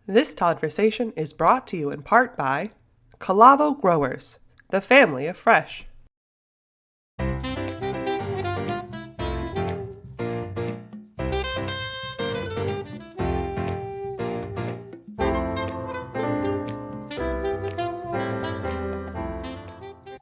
This Todd-versation is brought to you in part by Calavo Growers, the family of fresh.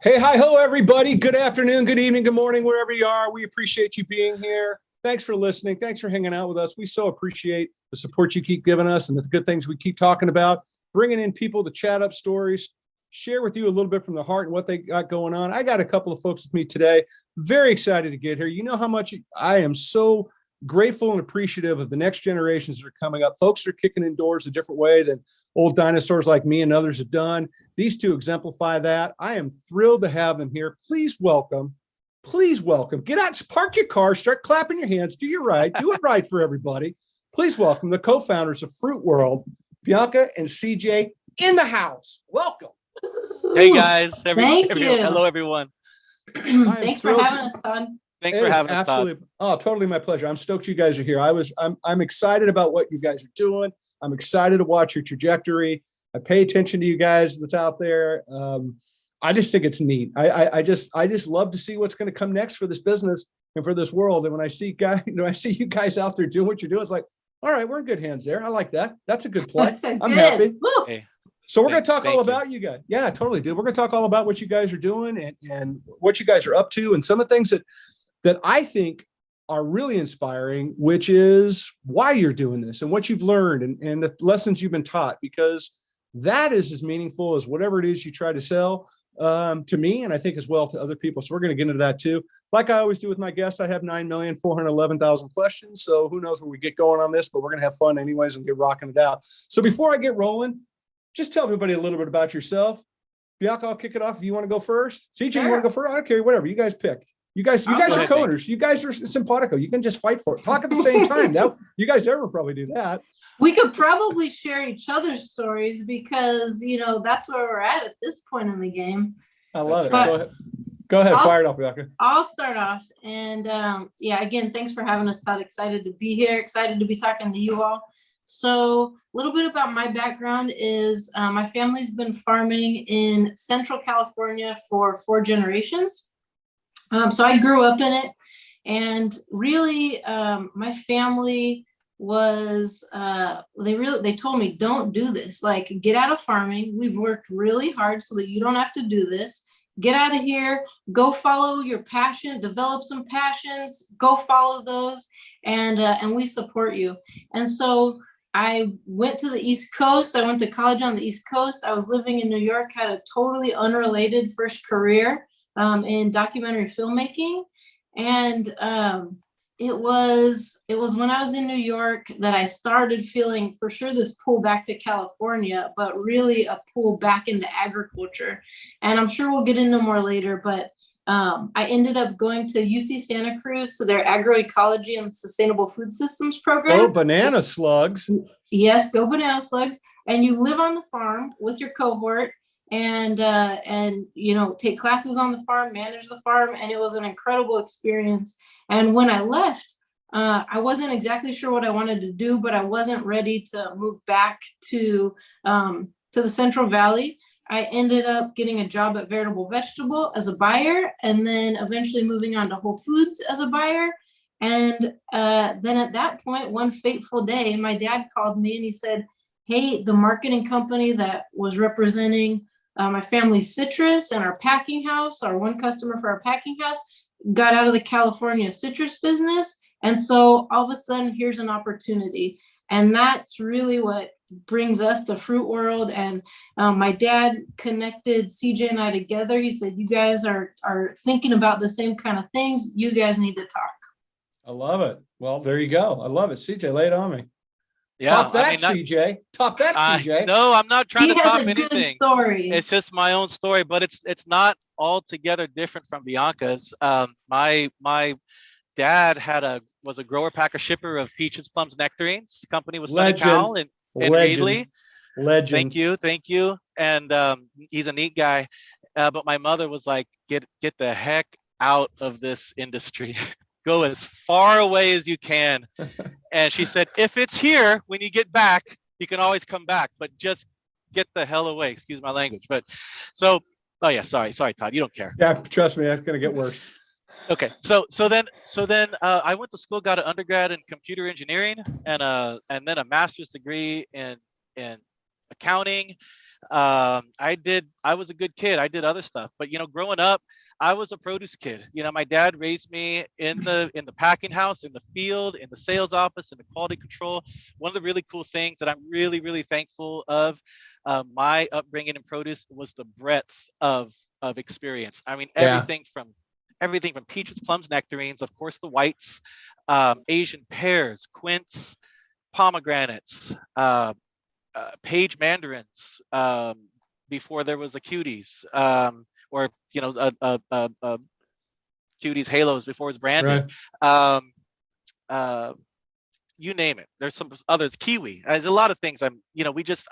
Hey, hi, ho, everybody. Good afternoon, good evening, good morning, wherever you are. We appreciate you being here. Thanks for listening. Thanks for hanging out with us. We so appreciate the support you keep giving us and the good things we keep talking about, bringing in people to chat up stories, share with you a little bit from the heart and what they got going on. I got a couple of folks with me today. Very excited to get here. You know how much I am so grateful and appreciative of the next generations that are coming up. Folks are kicking in doors a different way than old dinosaurs like me and others have done. These two exemplify that. I am thrilled to have them here. Please welcome. Get out, park your car, start clapping your hands, do it right for everybody. Please welcome the co-founders of Fruit World, Bianca and CJ in the house. Welcome. Hey guys, Thank you. Hello everyone. Thanks for having us, Todd. Thanks for having us, Todd. Oh, totally my pleasure. I'm stoked you guys are here. I'm excited about what you guys are doing. I'm excited to watch your trajectory. I pay attention to you guys that's out there. I just think it's neat. I just love to see what's going to come next for this business and for this world. And when I see you guys out there doing what you're doing, it's like, all right, we're in good hands there. I like that. That's a good play. I'm happy. Hey, so we're going to talk all about you guys. Yeah, totally, dude. We're going to talk all about what you guys are doing and what you guys are up to and some of the things that I think are really inspiring, which is why you're doing this and what you've learned and the lessons you've been taught, because that is as meaningful as whatever it is you try to sell to me, and I think as well to other people. So we're going to get into that too. Like I always do with my guests, I have 9,411,000 questions. So who knows where we get going on this, but we're going to have fun anyways and get rocking it out. So before I get rolling, just tell everybody a little bit about yourself. Bianca, I'll kick it off if you want to go first. CJ, Sure. You want to go first? I don't care, whatever. You guys pick. You guys are co-owners. You guys are simpatico. You can just fight for it. Talk at the same time. Now, you guys never probably do that. We could probably share each other's stories because, that's where we're at this point in the game. I love it. But Go ahead. Fire it up, Bianca. I'll start off. And again, thanks for having us, Todd. Excited to be here. Excited to be talking to you all. So a little bit about my background is my family's been farming in Central California for 4 generations. So I grew up in it, and really my family was, they told me, don't do this, like get out of farming. We've worked really hard so that you don't have to do this. Get out of here, go follow your passion, develop some passions, go follow those, and we support you. And so I went to the East Coast. I went to college on the East Coast. I was living in New York, had a totally unrelated first career in documentary filmmaking. And it was when I was in New York that I started feeling for sure this pull back to California, but really a pull back into agriculture. And I'm sure we'll get into more later, but I ended up going to UC Santa Cruz to their agroecology and sustainable food systems program. Oh, banana slugs. Yes, go banana slugs. And you live on the farm with your cohort and take classes on the farm, manage the farm. And it was an incredible experience. And when I left, I wasn't exactly sure what I wanted to do, but I wasn't ready to move back to the Central Valley. I ended up getting a job at Veritable Vegetable as a buyer, and then eventually moving on to Whole Foods as a buyer. And then at that point, one fateful day, my dad called me and he said, hey, the marketing company that was representing my family's citrus and our packing house, our one customer for our packing house, got out of the California citrus business. And so all of a sudden, here's an opportunity. And that's really what brings us to Fruit World. And my dad connected CJ and I together. He said, you guys are thinking about the same kind of things. You guys need to talk. I love it. Well, there you go. I love it. CJ, lay it on me. Yeah, Top that, CJ. Top that, CJ. No, I'm not trying to top anything. Good story. It's just my own story, but it's not altogether different from Bianca's. My dad was a grower, packer, shipper of peaches, plums, nectarines. The company was Sunny Cow in Reedley. Legend. Thank you. And he's a neat guy. But my mother was like, get the heck out of this industry. Go as far away as you can. And she said, if it's here when you get back, you can always come back, but just get the hell away. Excuse my language. But so, oh yeah, sorry, Todd, you don't care. Yeah, trust me, that's going to get worse. Okay, so then I went to school, got an undergrad in computer engineering, and then a master's degree in accounting. I was a good kid. I did other stuff, but growing up, I was a produce kid. My dad raised me in the packing house, in the field, in the sales office, in the quality control. One of the really cool things that I'm really, really thankful of my upbringing in produce was the breadth of experience. I mean, everything from peaches, plums, nectarines, of course, the whites, Asian pears, quince, pomegranates, page mandarins, before there was a cuties, or cuties halos before it was branded. Right. You name it. There's some others. Kiwi. There's a lot of things I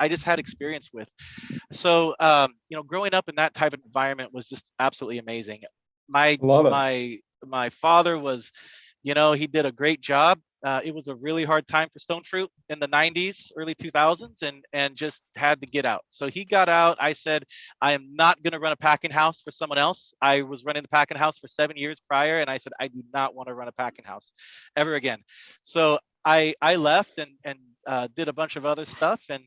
just had experience with. So growing up in that type of environment was just absolutely amazing. My father was, he did a great job. It was a really hard time for stone fruit in the 90s, early 2000s, and just had to get out. So he got out. I said, I am not going to run a packing house for someone else. I was running the packing house for 7 years prior, and I said, I do not want to run a packing house ever again. So I left and did a bunch of other stuff. And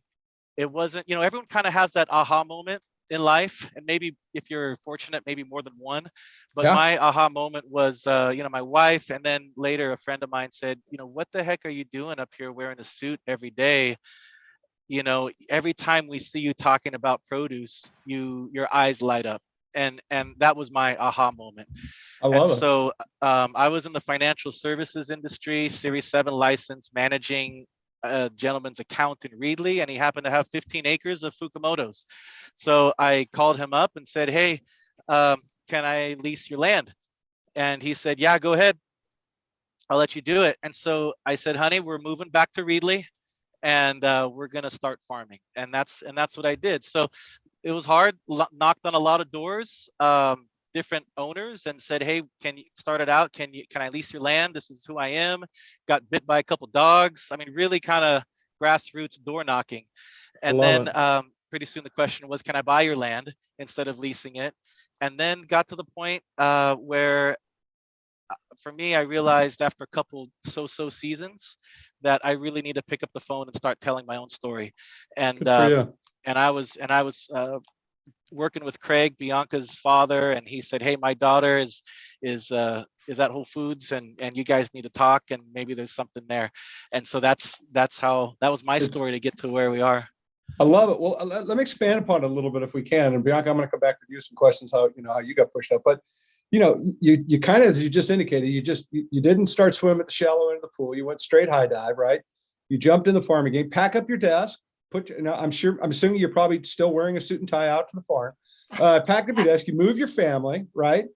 it wasn't, everyone kind of has that aha moment in life, and maybe if you're fortunate, maybe more than one. But my aha moment was my wife, and then later a friend of mine said, what the heck are you doing up here wearing a suit every day? Every time we see you talking about produce, your eyes light up. And that was my aha moment. I love it. So I was in the financial services industry, Series 7 license, managing a gentleman's account in Reedley, and he happened to have 15 acres of Fukumoto's. So I called him up and said, hey, can I lease your land? And he said, yeah, go ahead. I'll let you do it. And so I said, honey, we're moving back to Reedley, and we're going to start farming. And that's what I did. So it was hard, knocked on a lot of doors, different owners, and said, hey, can you start it out? Can I lease your land? This is who I am. Got bit by a couple dogs. I mean, really kind of grassroots door knocking. And then pretty soon the question was, can I buy your land instead of leasing it? And then got to the point where for me, I realized after a couple so-so seasons that I really need to pick up the phone and start telling my own story. And I was working with Craig, Bianca's father, and he said, hey, my daughter is at Whole Foods, and you guys need to talk, and maybe there's something there. And so that was my story to get to where we are. I love it. Well, let me expand upon it a little bit if we can. And Bianca, I'm going to come back with you some questions how you got pushed up. But you kind of, as you just indicated, you didn't start swimming at the shallow end of the pool. You went straight high dive, right? You jumped in the farming game, pack up your desk, I'm assuming you're probably still wearing a suit and tie out to the farm. Pack up your desk, you move your family, right?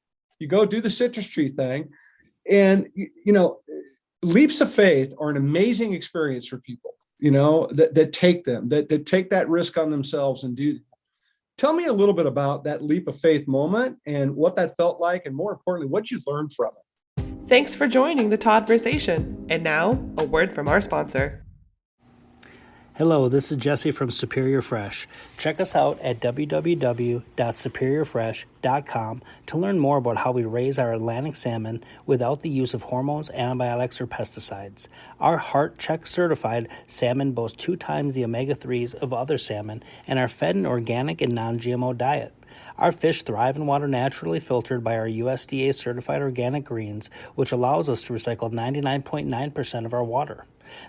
You go do the citrus tree thing. And, leaps of faith are an amazing experience for people, that take them, that take that risk on themselves and do. Tell me a little bit about that leap of faith moment and what that felt like. And more importantly, what you learned from it. Thanks for joining the Todd-versation. And now a word from our sponsor. Hello, this is Jesse from Superior Fresh. Check us out at www.superiorfresh.com to learn more about how we raise our Atlantic salmon without the use of hormones, antibiotics, or pesticides. Our Heart Check certified salmon boast 2 times the omega-3s of other salmon and are fed an organic and non-GMO diet. Our fish thrive in water naturally filtered by our USDA certified organic greens, which allows us to recycle 99.9% of our water.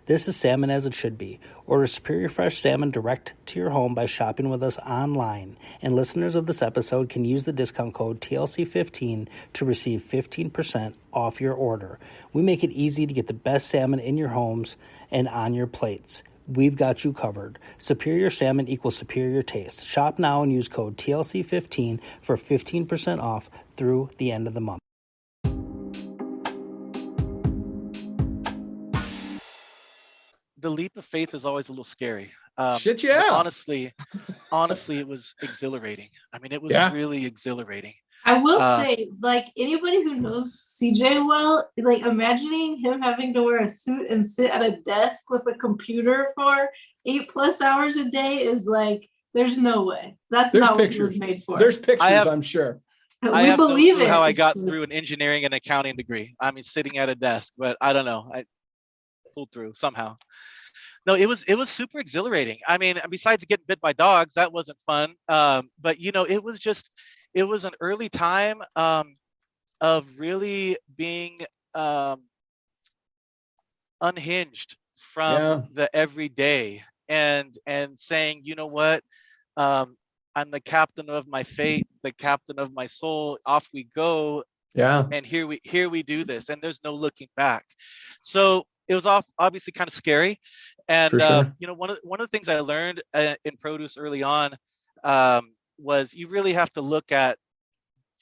This is salmon as it should be. Order Superior Fresh salmon direct to your home by shopping with us online. And listeners of this episode can use the discount code TLC15 to receive 15% off your order. We make it easy to get the best salmon in your homes and on your plates. We've got you covered. Superior salmon equals superior taste. Shop now and use code TLC15 for 15% off through the end of the month. The leap of faith is always a little scary. Shit, yeah. Honestly, it was exhilarating. I mean, it was really exhilarating. I will say, like, anybody who knows CJ well, like, imagining him having to wear a suit and sit at a desk with a computer for 8+ hours a day is like, there's no way. There's not what he was made for. There's pictures, I'm sure. I have no clue how I got through an engineering and accounting degree. I mean, sitting at a desk, but I don't know. I pulled through somehow. No, it was super exhilarating. I mean, besides getting bit by dogs, that wasn't fun. But it was an early time of really being unhinged from the everyday and saying, you know what, I'm the captain of my fate, the captain of my soul. Off we go. Yeah. And here we do this, and there's no looking back. So it was obviously kind of scary. And sure. one of the things I learned in produce early on was you really have to look at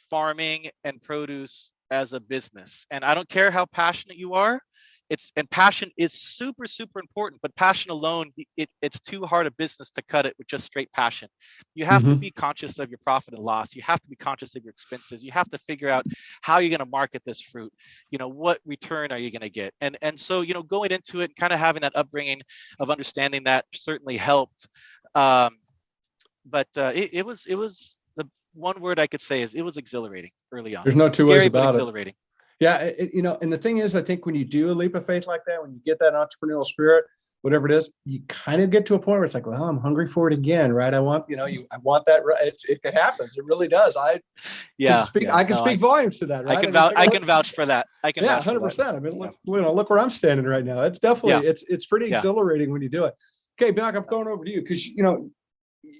farming and produce as a business. And I don't care how passionate you are. And passion is super, super important, but passion alone, it's too hard a business to cut it with just straight passion. You have to be conscious of your profit and loss. You have to be conscious of your expenses. You have to figure out how you're going to market this fruit. What return are you going to get? And so, going into it and kind of having that upbringing of understanding that certainly helped. But it was the one word I could say is it was exhilarating early on. There's no two ways about it. Exhilarating. Yeah. And the thing is, I think when you do a leap of faith like that, when you get that entrepreneurial spirit, whatever it is, you kind of get to a point where it's like, well, I'm hungry for it again, right? I want, I want that. It happens. It really does. I can speak volumes to that, right? I can vouch for that. I can. Yeah, 100%. I mean, look where I'm standing right now. It's definitely, it's pretty exhilarating when you do it. Okay, Bianca, I'm throwing over to you because,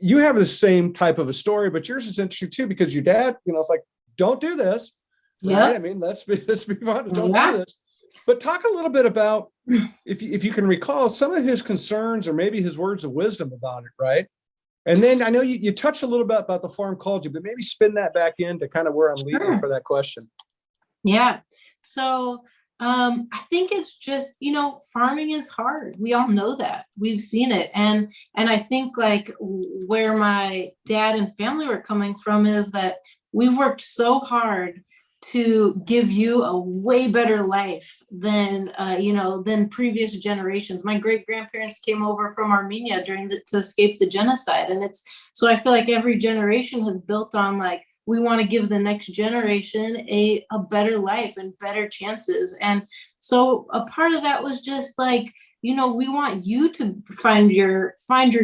you have the same type of a story, but yours is interesting too, because your dad, it's like, don't do this. Right? I mean, let's be honest. Don't do this. But talk a little bit about, if you can recall, some of his concerns or maybe his words of wisdom about it, right? And then I know you touched a little bit about the farm culture, but maybe spin that back into kind of where I'm leading for that question. Yeah. So I think it's just, farming is hard. We all know that. We've seen it. And I think like where my dad and family were coming from is that we've worked so hard to give you a way better life than previous generations. My great grandparents came over from Armenia to escape the genocide. And so I feel like every generation has built on like, we want to give the next generation a better life and better chances. And so a part of that was just like, we want you to find your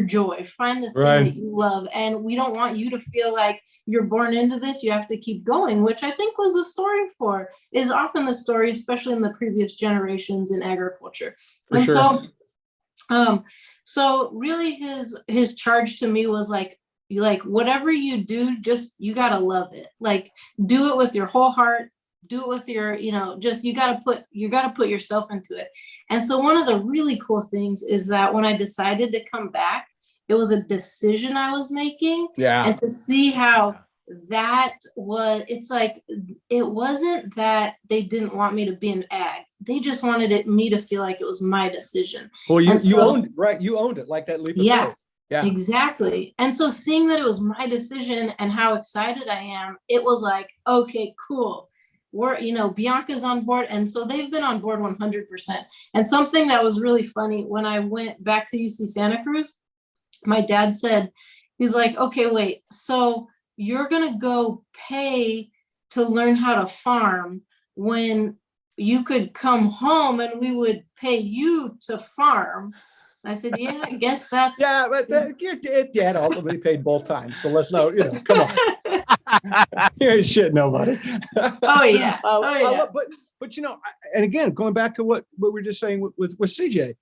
joy, find the thing that you love. And we don't want you to feel like you're born into this, you have to keep going, which I think was the story is often the story, especially in the previous generations in agriculture. So really his charge to me was like, whatever you do, just, you got to love it. Like, do it with your whole heart, do it with your, just, you got to put yourself into it. And so one of the really cool things is that when I decided to come back, it was a decision I was making. Yeah. And to see how that was, it's like, it wasn't that they didn't want me to be an ag. They just wanted me to feel like it was my decision. Well, you owned it, right? You owned it, like that leap of faith. Yeah, exactly. And so seeing that it was my decision and how excited I am, it was like, okay, cool. We're, Bianca's on board. And so they've been on board 100%. And something that was really funny, when I went back to UC Santa Cruz, my dad said, he's like, okay, wait, so you're going to go pay to learn how to farm when you could come home and we would pay you to farm. I said, yeah, I guess that's. Yeah, but your dad ultimately paid both times. So let's know, come on. You ain't shit nobody. Oh, yeah. But and again, going back to what we were just saying with CJ,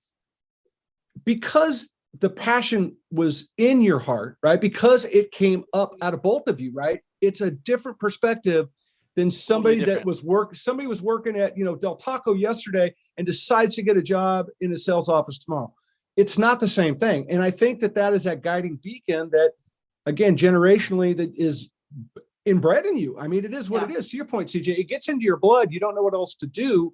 because the passion was in your heart, right? Because it came up out of both of you, right? It's a different perspective than somebody that was somebody was working at, Del Taco yesterday and decides to get a job in the sales office tomorrow. It's not the same thing. And I think that is that guiding beacon that, again, generationally, that is inbred in you. I mean, it is what it is. To your point, CJ, it gets into your blood. You don't know what else to do.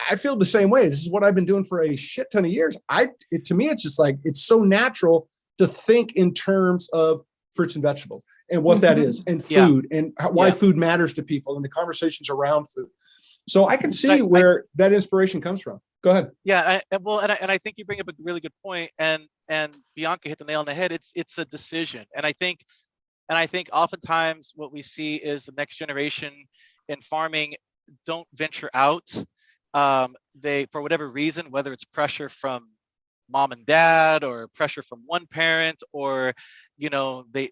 I feel the same way. This is what I've been doing for a shit ton of years. To me, it's just like, it's so natural to think in terms of fruits and vegetables. and what that is, and Yeah. food, and why Yeah. food matters to people, and the conversations around food. So I can see where that inspiration comes from. Go ahead. Yeah, and I think you bring up a really good point, and Bianca hit the nail on the head. It's a decision, and I think oftentimes what we see is the next generation in farming don't venture out. They, for whatever reason, whether it's pressure from mom and dad or pressure from one parent, or they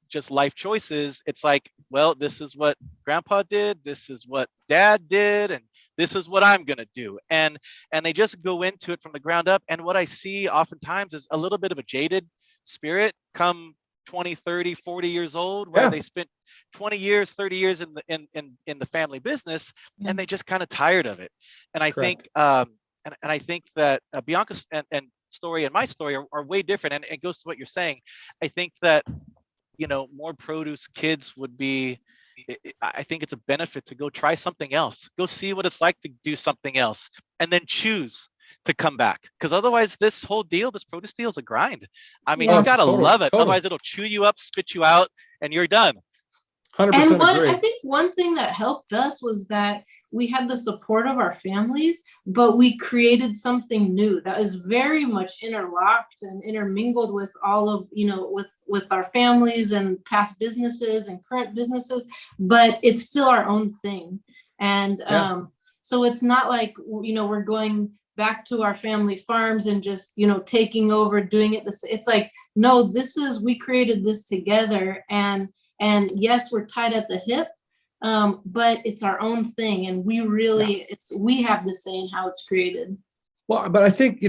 just life choices. It's like, well, this is what grandpa did, this is what dad did, and this is what I'm gonna do, and they just go into it from the ground up. And what I see oftentimes is a little bit of a jaded spirit come 20, 30, 40 years old, where they spent 20 years, 30 years in the family business, and they just kind of tired of it. And I think and I think that Bianca's and story and my story are way different, and it goes to what you're saying. I think that more produce kids would be, I think it's a benefit to go try something else, go see what it's like to do something else, and then choose to come back. Because otherwise this whole deal, this produce deal, is a grind. I mean, you gotta love it. Otherwise it'll chew you up, spit you out, and you're done. 100% agree. I think one thing that helped us was that we had the support of our families, but we created something new that is very much interlocked and intermingled with all of, with our families and past businesses and current businesses, but it's still our own thing. And so it's not like, we're going back to our family farms and just, taking over, doing it. It's like, no, we created this together. And yes, we're tied at the hip, but it's our own thing. And we really, we have the say in how it's created. Well, but I think,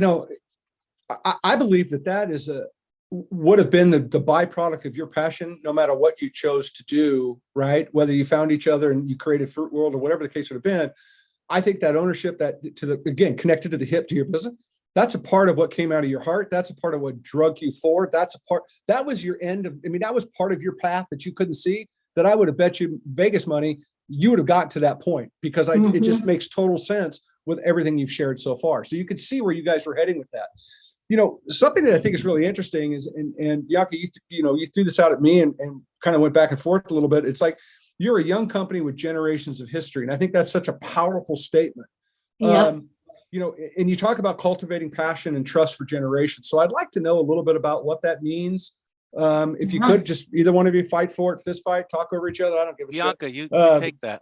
I believe that is would have been the byproduct of your passion, no matter what you chose to do, right? Whether you found each other and you created Fruit World or whatever the case would have been. I think that ownership, again, connected to the hip, to your business, that's a part of what came out of your heart. That's a part of what drug you forward. That was your end of, that was part of your path that you couldn't see, that I would have bet you Vegas money, you would have gotten to that point, because it just makes total sense with everything you've shared so far. So you could see where you guys were heading with that. Something that I think is really interesting is, and Bianca, you threw this out at me and kind of went back and forth a little bit. It's like, you're a young company with generations of history. And I think that's such a powerful statement. Yep. And you talk about cultivating passion and trust for generations. So I'd like to know a little bit about what that means. If you could, just either one of you fight for it, fist fight, talk over each other. I don't give a shit. Bianca, you take that.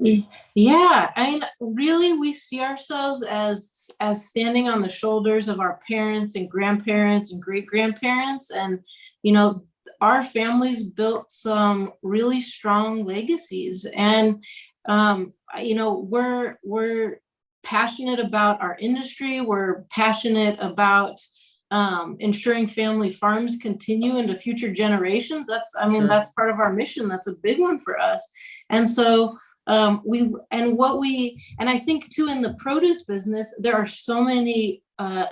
Yeah. I mean, really, we see ourselves as standing on the shoulders of our parents and grandparents and great grandparents. And, our families built some really strong legacies. And, we're passionate about our industry. We're passionate about ensuring family farms continue into future generations. That's part of our mission. That's a big one for us. And so I think too, in the produce business, there are so many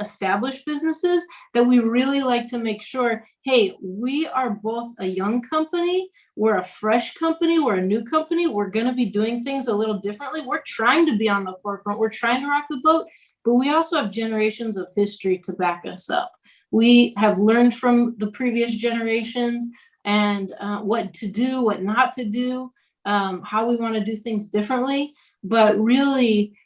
established businesses that we really like to make sure, hey, we are both a young company, we're a fresh company, we're a new company, we're going to be doing things a little differently. We're trying to be on the forefront, we're trying to rock the boat, but we also have generations of history to back us up. We have learned from the previous generations and what to do, what not to do, how we want to do things differently. But really,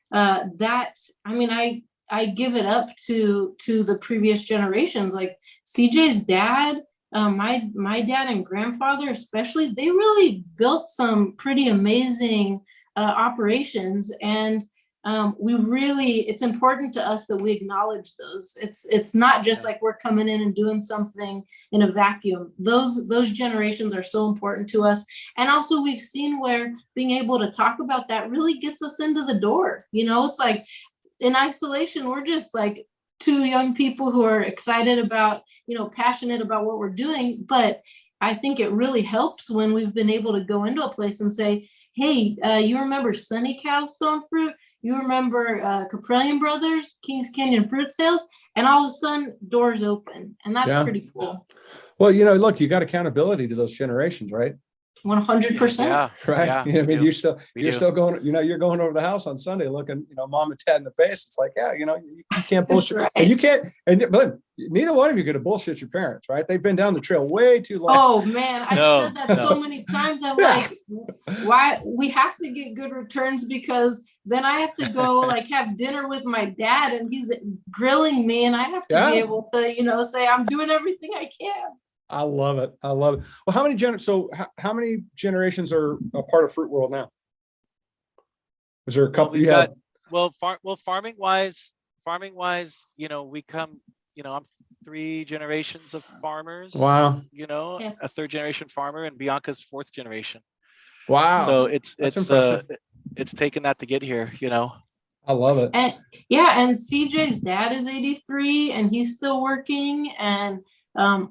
I give it up to the previous generations. Like CJ's dad, my dad and grandfather especially, they really built some pretty amazing operations. And it's important to us that we acknowledge those. It's not just like we're coming in and doing something in a vacuum. Those generations are so important to us. And also we've seen where being able to talk about that really gets us into the door. It's like in isolation, we're just like two young people who are excited about, passionate about what we're doing. But I think it really helps when we've been able to go into a place and say, hey, you remember Sunny Cow Stone Fruit? You remember Kaprielian Brothers, Kings Canyon Fruit Sales? And all of a sudden, doors open. And that's pretty cool. Well, look, you got accountability to those generations, right? 100%. Yeah. right? Yeah, I mean, we do. you're still going, you're going over the house on Sunday looking, mom and dad in the face. It's like, yeah, you can't bullshit. Right. And you can't, but neither one of you could have bullshit your parents, right? They've been down the trail way too long. Oh man, I've No, said that so many times. I'm Yeah. like, why we have to get good returns, because then I have to go like have dinner with my dad and he's grilling me, and I have to be Yeah. able to, say I'm doing everything I can. I love it. I love it. Well, how many generations are a part of Fruit World now? Is there a couple? We've got, farming wise, we come, I'm 3 generations of farmers. Wow. Yeah. A 3rd generation farmer, and Bianca's 4th generation. Wow. So That's it's impressive. it's taken that to get here, I love it. And CJ's dad is 83 and he's still working, and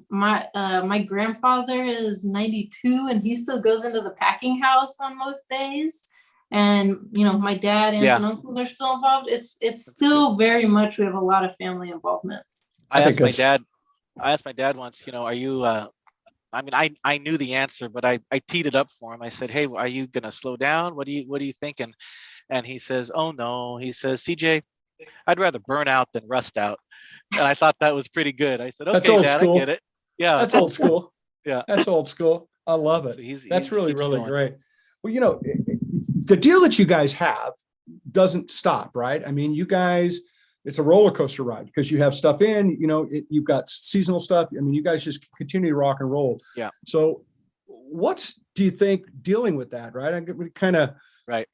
my grandfather is 92 and he still goes into the packing house on most days. And my dad, aunts and uncles are still involved. It's still very much, we have a lot of family involvement. I asked my dad once, are you I knew the answer, but I teed it up for him. I said, hey, are you gonna slow down? What are you thinking? And he says, oh no, he says, CJ, I'd rather burn out than rust out. And I thought that was pretty good. I said, okay, Dad, I get it. Yeah. That's old school. Yeah. That's old school. I love it. So that's really, really going. great. Well, the deal that you guys have doesn't stop, right? I mean, you guys, it's a roller coaster ride because you have stuff in, you've got seasonal stuff. I mean, you guys just continue to rock and roll. Yeah. So do you think dealing with that, right? Right.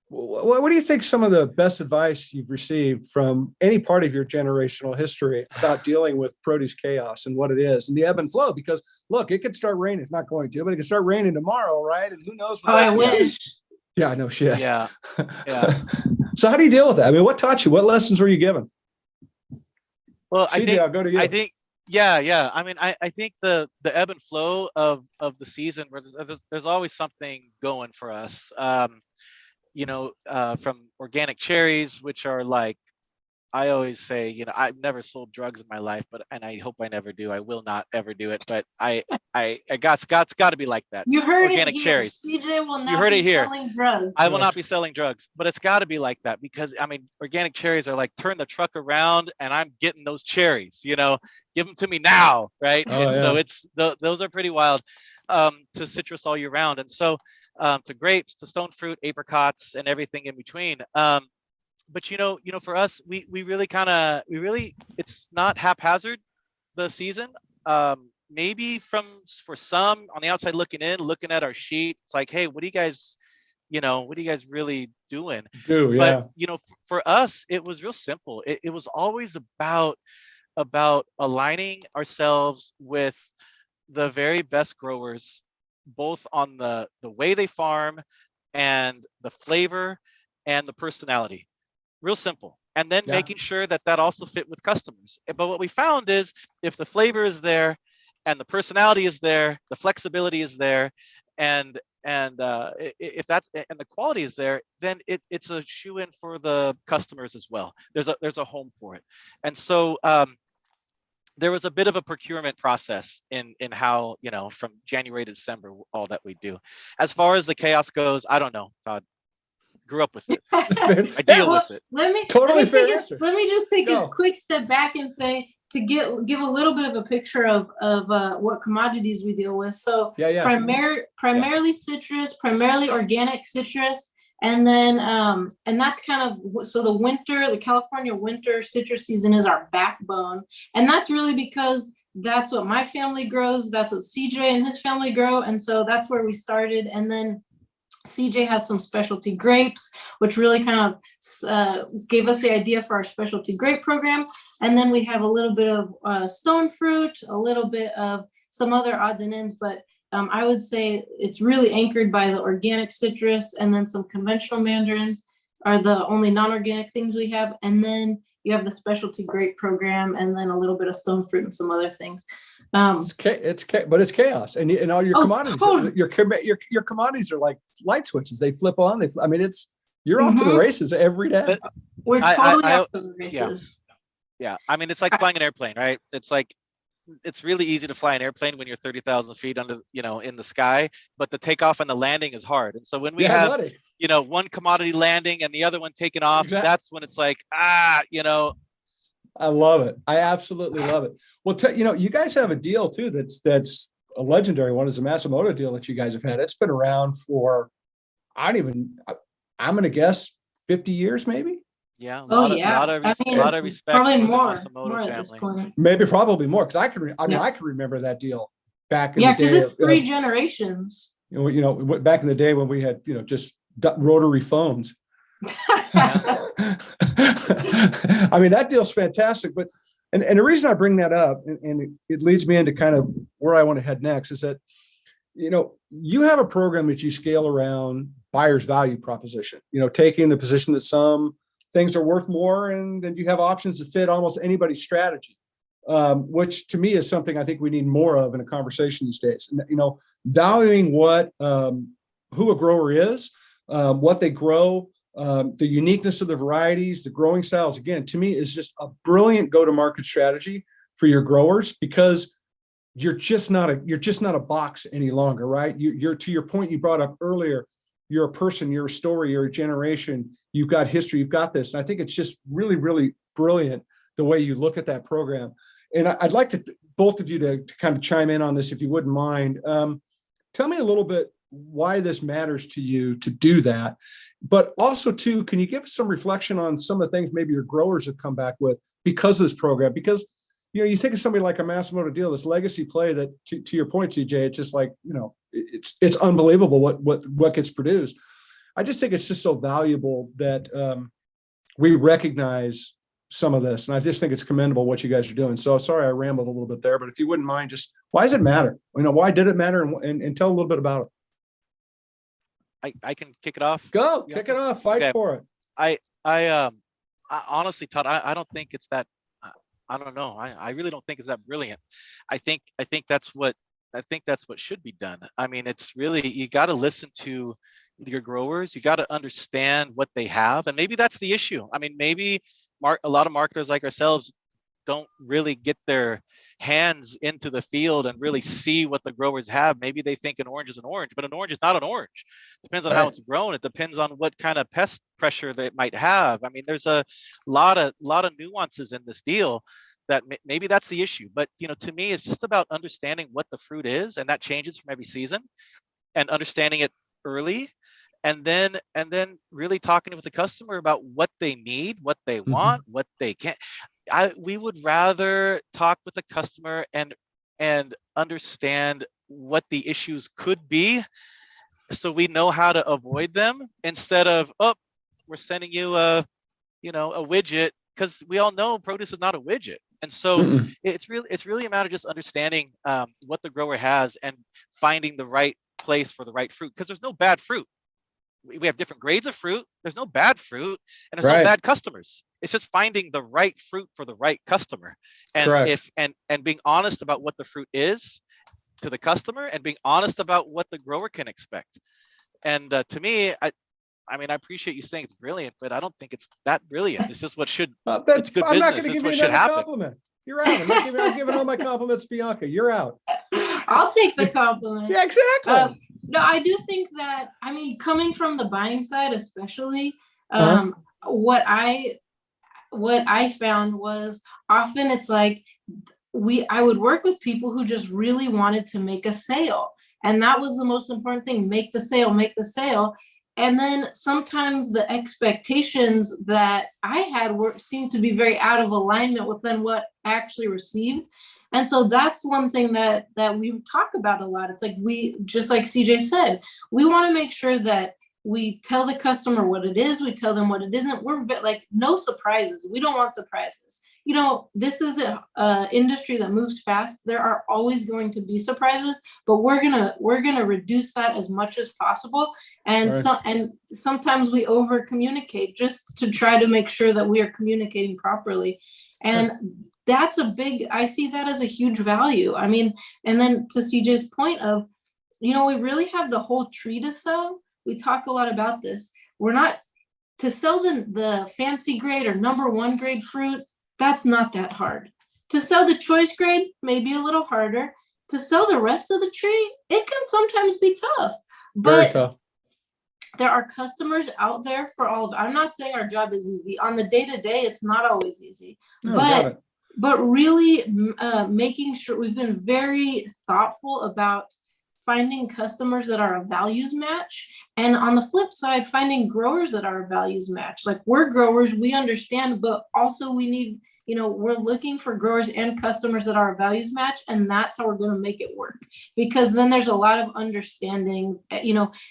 What do you think some of the best advice you've received from any part of your generational history about dealing with produce chaos and what it is and the ebb and flow? Because look, it could start raining. It's not going to, but it could start raining tomorrow, right? And who knows? I wish. Yeah, no shit. Yeah. Yeah. So how do you deal with that? I mean, what taught you? What lessons were you given? Well, CJ, I'll go to you. I think, yeah. I mean, I think the ebb and flow of the season, where there's always something going for us. From organic cherries, which are like, I always say, I've never sold drugs in my life, and I hope I never do. I will not ever do it. But it's got to be like that. You heard organic it here. cherries. CJ will You not heard be it here. selling drugs. I will not be selling drugs, but it's got to be like that because organic cherries are like, turn the truck around and I'm getting those cherries. Give them to me now, right? Oh, and yeah. so those are pretty wild. To citrus all year round, and so to grapes, to stone fruit, apricots, and everything in between. But for us, we really it's not haphazard, the season. Maybe for some on the outside looking in, at our sheet, it's like, hey, what are you guys really doing? But for us, it was real simple. It was always about aligning ourselves with the very best growers, both on the way they farm and the flavor and the personality. Real simple. And then making sure that also fit with customers. But what we found is if the flavor is there and the personality is there, the flexibility is there, and if that's, and the quality is there, then it's a shoe in for the customers as well. There's a home for it. And so there was a bit of a procurement process in how, from January to December, all that we do. As far as the chaos goes, I don't know, Todd. Grew up with it. I deal with it. Let me just take a quick step back and say, to give a little bit of a picture of what commodities we deal with. So primarily citrus, primarily organic citrus. And then, and that's kind of, so the California winter citrus season is our backbone. And that's really because that's what my family grows. That's what CJ and his family grow. And so that's where we started. And then CJ has some specialty grapes, which really kind of gave us the idea for our specialty grape program. And then we have a little bit of stone fruit, a little bit of some other odds and ends, but I would say it's really anchored by the organic citrus, and then some conventional mandarins are the only non-organic things we have. And then you have the specialty grape program, and then a little bit of stone fruit and some other things. But it's chaos, and all your commodities. Totally. Your commodities are like light switches. They flip on. You're off to the races every day. We're totally off to the races. Yeah. I mean, it's like flying an airplane, right? It's like it's really easy to fly an airplane when you're 30,000 feet under, in the sky, but the takeoff and the landing is hard. And so when we have, buddy. One commodity landing and the other one taking off, Exactly. that's when it's like, I love it. I absolutely love it. Well, you guys have a deal too that's a legendary one. Is the Masimoto deal that you guys have had. It's been around for, I'm going to guess 50 years, maybe. Yeah. A lot of respect probably for the more Masimoto at this family. point. Maybe probably more, because I can remember that deal back in the day. Because it's 3 generations. Back in the day when we had just rotary phones. I mean, that deal's fantastic. But and the reason I bring that up, and it leads me into kind of where I want to head next, is that you have a program that you scale around buyer's value proposition. Taking the position that some things are worth more, and then you have options to fit almost anybody's strategy, which to me is something I think we need more of in a conversation these days. Valuing what who a grower is, what they grow, the uniqueness of the varieties, the growing styles. Again, to me, is just a brilliant go-to-market strategy for your growers, because you're just not a box any longer, right? You're to your point you brought up earlier. You're a person, you're a story, you're a generation, you've got history, you've got this. And I think it's just really, really brilliant the way you look at that program. And I'd like to both of you to kind of chime in on this, if you wouldn't mind. Tell me a little bit why this matters to you to do that. But also, too, can you give us some reflection on some of the things maybe your growers have come back with because of this program? Because you think of somebody like a Masimoto deal, this legacy play that, to your point, CJ, it's just like, it's unbelievable what gets produced. I just think it's just so valuable that we recognize some of this. And I just think it's commendable what you guys are doing. So sorry, I rambled a little bit there, but if you wouldn't mind, just why does it matter? Why did it matter? And tell a little bit about it. I can kick it off. Go, kick it off. Fight for it. I honestly, Todd, I don't think it's that. I don't know. I really don't think it's that brilliant. I think that's what should be done. I mean, it's really, you got to listen to your growers. You got to understand what they have, and maybe that's the issue. I mean, maybe a lot of marketers like ourselves don't really get their hands into the field and really see what the growers have. Maybe they think an orange is an orange, but an orange is not an orange. Depends on how it's grown. It depends on what kind of pest pressure they might have. I mean, there's a lot of nuances in this deal that maybe that's the issue. But to me, it's just about understanding what the fruit is, and that changes from every season, and understanding it early, and then really talking with the customer about what they need, what they want, what they can't. We would rather talk with the customer and understand what the issues could be, so we know how to avoid them, instead of, we're sending you a widget, because we all know produce is not a widget. And so it's really a matter of just understanding what the grower has and finding the right place for the right fruit, because there's no bad fruit. We have different grades of fruit. There's no bad fruit, and there's no bad customers. It's just finding the right fruit for the right customer, and and being honest about what the fruit is to the customer, and being honest about what the grower can expect. And to me, I appreciate you saying it's brilliant, but I don't think it's that brilliant. It's just what should. It's good I'm business. not going to give you another compliment. You're out. I'm giving all my compliments to Bianca. You're out. I'll take the compliment. Yeah, exactly. No, I do think that, coming from the buying side, especially, what I found was often it's like I would work with people who just really wanted to make a sale. And that was the most important thing. Make the sale. And then sometimes the expectations that I had seemed to be very out of alignment with then what I actually received. And so that's one thing that we talk about a lot. It's like, just like CJ said, we want to make sure that we tell the customer what it is. We tell them what it isn't. We're like, no surprises. We don't want surprises. This is an industry that moves fast. There are always going to be surprises, but we're gonna reduce that as much as possible. And sometimes we over communicate just to try to make sure that we are communicating properly. And that's I see that as a huge value. And then to CJ's point of, we really have the whole tree to sell. We talk a lot about this. We're not to sell the fancy grade or number one grade fruit. That's not that hard. To sell the choice grade, maybe a little harder. To sell the rest of the tree, it can sometimes be tough. Very But tough. there are customers out there for all of it. I'm not saying our job is easy. On the day-to-day, it's not always easy. No, got it. But really making sure we've been very thoughtful about finding customers that are a values match. And on the flip side, finding growers that are a values match. Like, we're growers, we understand, but also we need, we're looking for growers and customers that are a values match. And that's how we're going to make it work. Because then there's a lot of understanding.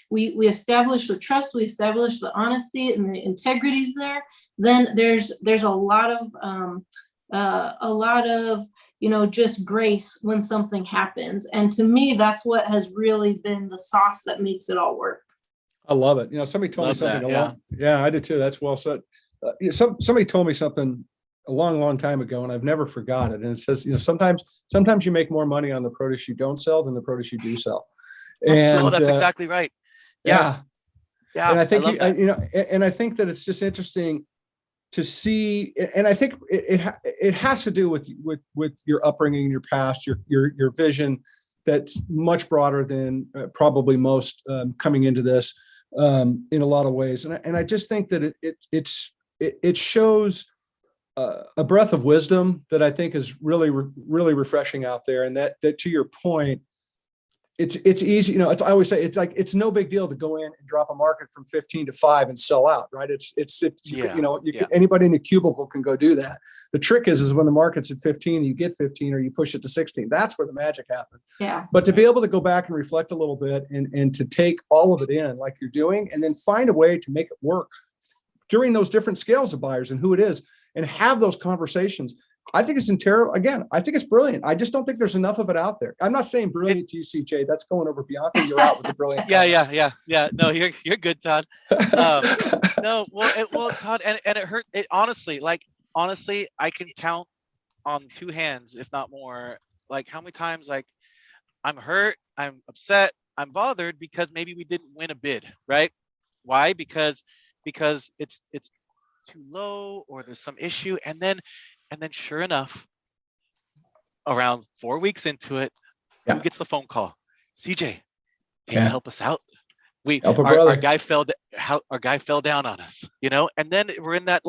We establish the trust, we establish the honesty and the integrities there. Then there's a lot of just grace when something happens. And to me, that's what has really been the sauce that makes it all work. I love it. Somebody told me something I did too. That's well said. Somebody told me something a long time ago, and I've never forgot it. And it says, sometimes you make more money on the produce you don't sell than the produce you do sell. And that's exactly right. Yeah. And I think, and I think that it's just interesting to see, and I think it has to do with your upbringing, your past, your vision that's much broader than probably most coming into this in a lot of ways. And I just think that it shows a breadth of wisdom that I think is really refreshing out there. And that to your point, it's easy. I always say it's no big deal to go in and drop a market from 15 to 5 and sell out, right? Anybody in the cubicle can go do that. The trick is when the market's at 15, you get 15 or you push it to 16. That's where the magic happens. Yeah. But to be able to go back and reflect a little bit and to take all of it in like you're doing, and then find a way to make it work during those different scales of buyers and who it is, and have those conversations. I think it's I think it's brilliant. I just don't think there's enough of it out there. I'm not saying brilliant to you, CJ. That's going over Bianca. You're out with the brilliant. Yeah. No, you're good, Todd. Well, Todd, and it hurt. Honestly, I can count on 2 hands, if not more, like how many times I'm hurt, I'm upset, I'm bothered because maybe we didn't win a bid, right? Why? Because it's too low or there's some issue, and then sure enough, around 4 weeks into it, who gets the phone call? CJ, can you help us out? Our guy fell down on us, and then we're in that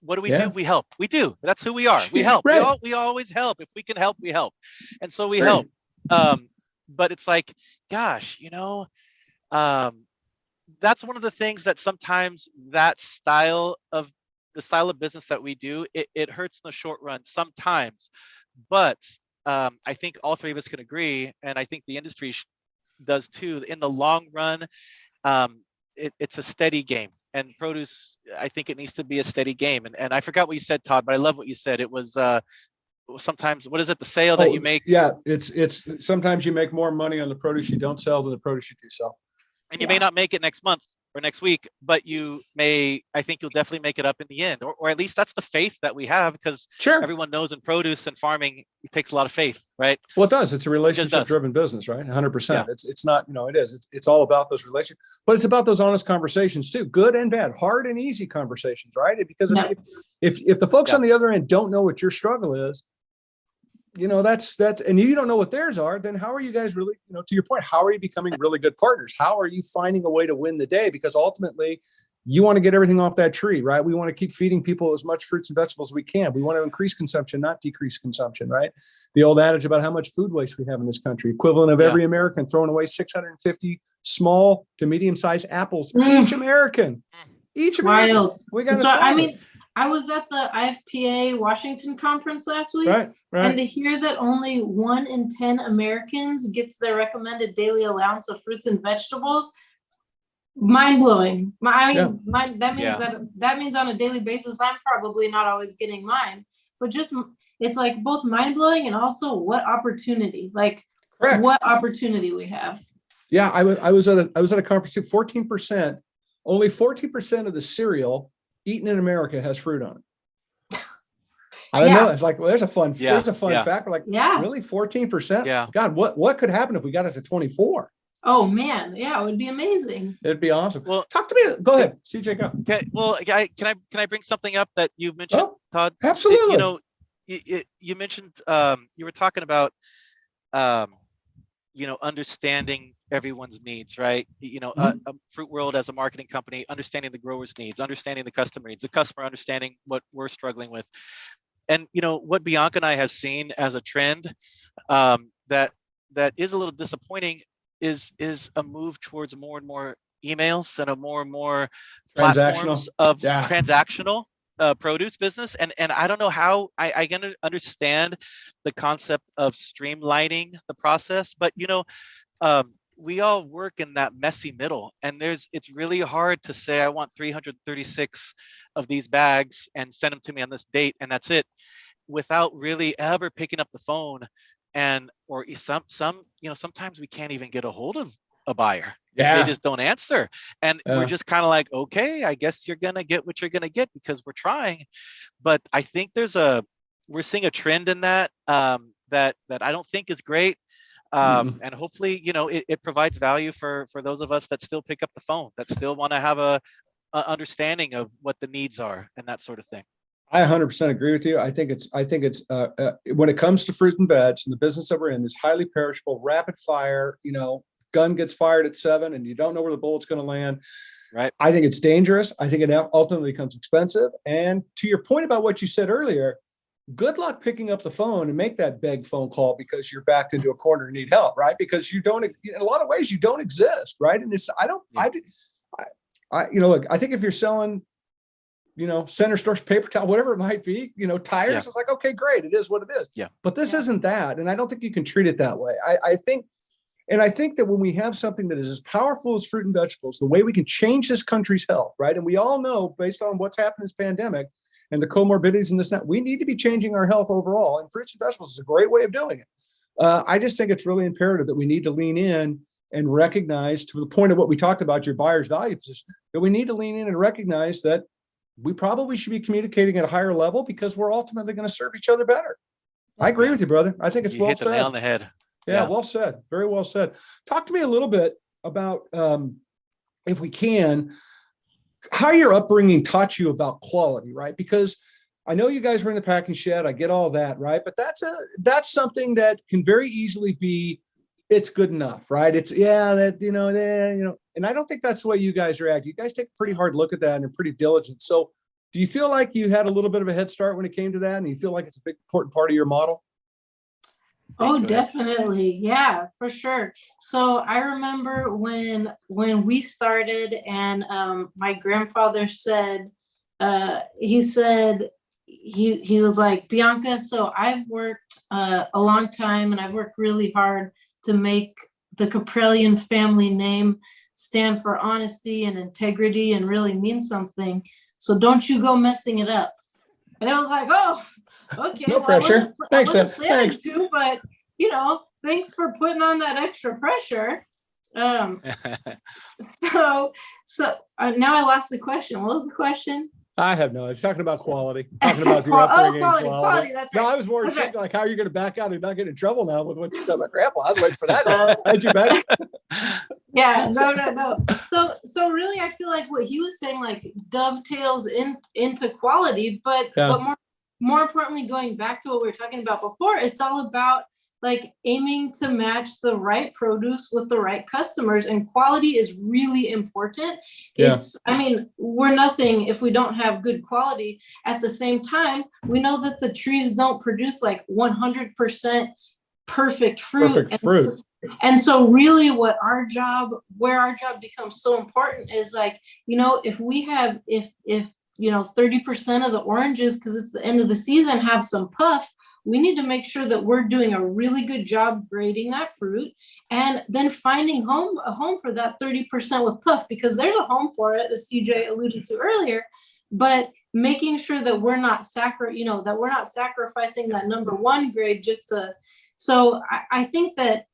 what do we do? We help. We do. That's who we are. We help. Right. We always help. If we can help, we help. And so we help. But it's gosh, that's one of the things that sometimes the style of business that we do, it hurts in the short run sometimes. But I think all 3 of us can agree, and I think the industry does too. In the long run, it's a steady game. And produce, I think it needs to be a steady game. And I forgot what you said, Todd, but I love what you said. It was sometimes, what is it, the sale that you make? Yeah, it's sometimes you make more money on the produce you don't sell than the produce you do sell. And you may not make it next month or next week, but I think you'll definitely make it up in the end, or at least that's the faith that we have, because everyone knows in produce and farming, it takes a lot of faith, right? Well, it does. It's a relationship driven business, right? 100%. Yeah. It's not, it's all about those relationships, but it's about those honest conversations too, good and bad, hard and easy conversations, right? Because if the folks on the other end don't know what your struggle is, that's, and you don't know what theirs are, then how are you guys really, to your point, how are you becoming really good partners? How are you finding a way to win the day? Because ultimately you want to get everything off that tree, right? We want to keep feeding people as much fruits and vegetables as we can. We want to increase consumption, not decrease consumption, right? The old adage about how much food waste we have in this country, equivalent of every American throwing away 650 small to medium-sized apples, each American. Wild. We got to I was at the IFPA Washington conference last week, right. And to hear that only 1 in 10 Americans gets their recommended daily allowance of fruits and vegetables, mind blowing. That means on a daily basis, I'm probably not always getting mine, but just it's both mind blowing and also what opportunity, what opportunity we have. Yeah, I was at a conference too. 14%, only 14% of the cereal eaten in America has fruit on it. I don't know. It's there's a fun fact. We're really 14%? Yeah. God, what could happen if we got it to 24? Oh man. Yeah. It would be amazing. It'd be awesome. Well, talk to me. Go ahead. CJ, go. Okay. Well, can I bring something up that you mentioned, Todd? Absolutely. you mentioned you were talking about um, understanding everyone's needs, right? A Fruit World as a marketing company, understanding the growers' needs, understanding the customer needs, the customer understanding what we're struggling with. And what Bianca and I have seen as a trend that is a little disappointing is a move towards more and more emails and a more and more platforms of transactional produce business. And I don't know how I can understand the concept of streamlining the process, but we all work in that messy middle, and it's really hard to say I want 336 of these bags and send them to me on this date and that's it, without really ever picking up the phone. And or sometimes we can't even get a hold of a buyer. They just don't answer, and we're just kind of like, okay, I guess you're gonna get what you're gonna get because we're trying. But I think we're seeing a trend in that that I don't think is great. And hopefully, it provides value for those of us that still pick up the phone, that still want to have a understanding of what the needs are and that sort of thing. I 100% agree with you. I think it's when it comes to fruit and veg and the business that we're in is highly perishable, rapid fire, gun gets fired at 7 and you don't know where the bullet's going to land. Right. I think it's dangerous. I think it ultimately becomes expensive. And to your point about what you said earlier, good luck picking up the phone and make that beg phone call because you're backed into a corner and need help, right? Because you don't, in a lot of ways, you don't exist, right? And look, I think if you're selling, center stores, paper towel, whatever it might be, tires, it's like, okay, great. It is what it is. Yeah. But this isn't that. And I don't think you can treat it that way. I think that when we have something that is as powerful as fruit and vegetables, the way we can change this country's health, right? And we all know based on what's happened in this pandemic and the comorbidities and this, that, we need to be changing our health overall. And fruits and vegetables is a great way of doing it. I just think it's really imperative that we need to lean in and recognize, to the point of what we talked about, your buyer's value position, that we need to lean in and recognize that we probably should be communicating at a higher level because we're ultimately going to serve each other better. I agree with you, brother. I think it's well said. You hit the nail on the head. Yeah, well said. Very well said. Talk to me a little bit about, if we can, how your upbringing taught you about quality, right? Because I know you guys were in the packing shed. I get all that, right? But that's something that can very easily be, it's good enough, right? It's and I don't think that's the way you guys react. You guys take a pretty hard look at that and are pretty diligent. So do you feel like you had a little bit of a head start when it came to that? And you feel like it's a big important part of your model? Oh, definitely. Yeah, for sure. So I remember when we started and my grandfather said, he was like, Bianca, so I've worked a long time and I've worked really hard to make the Kaprielian family name stand for honesty and integrity and really mean something. So don't you go messing it up. And I was like, oh, okay. No pressure. Thanks, I wasn't planning to, but thanks for putting on that extra pressure. So now I lost the question. What was the question? I have no. I was talking about quality. Talking about your upbringing. Quality. That's right. No, I was more thinking like, how are you going to back out and not get in trouble now with what you said about grandpa? I was waiting for that. How'd you back? Yeah, no. So really, I feel like what he was saying like dovetails into quality, but more importantly, going back to what we were talking about before, it's all about like aiming to match the right produce with the right customers, and quality is really important. We're nothing if we don't have good quality. At the same time, we know that the trees don't produce like 100% perfect fruit. And so really where our job becomes so important is like, if we have, if 30% of the oranges, because it's the end of the season, have some puff, we need to make sure that we're doing a really good job grading that fruit and then finding a home for that 30% with puff, because there's a home for it, as CJ alluded to earlier, but making sure that we're not sacrificing that number one grade so I think that,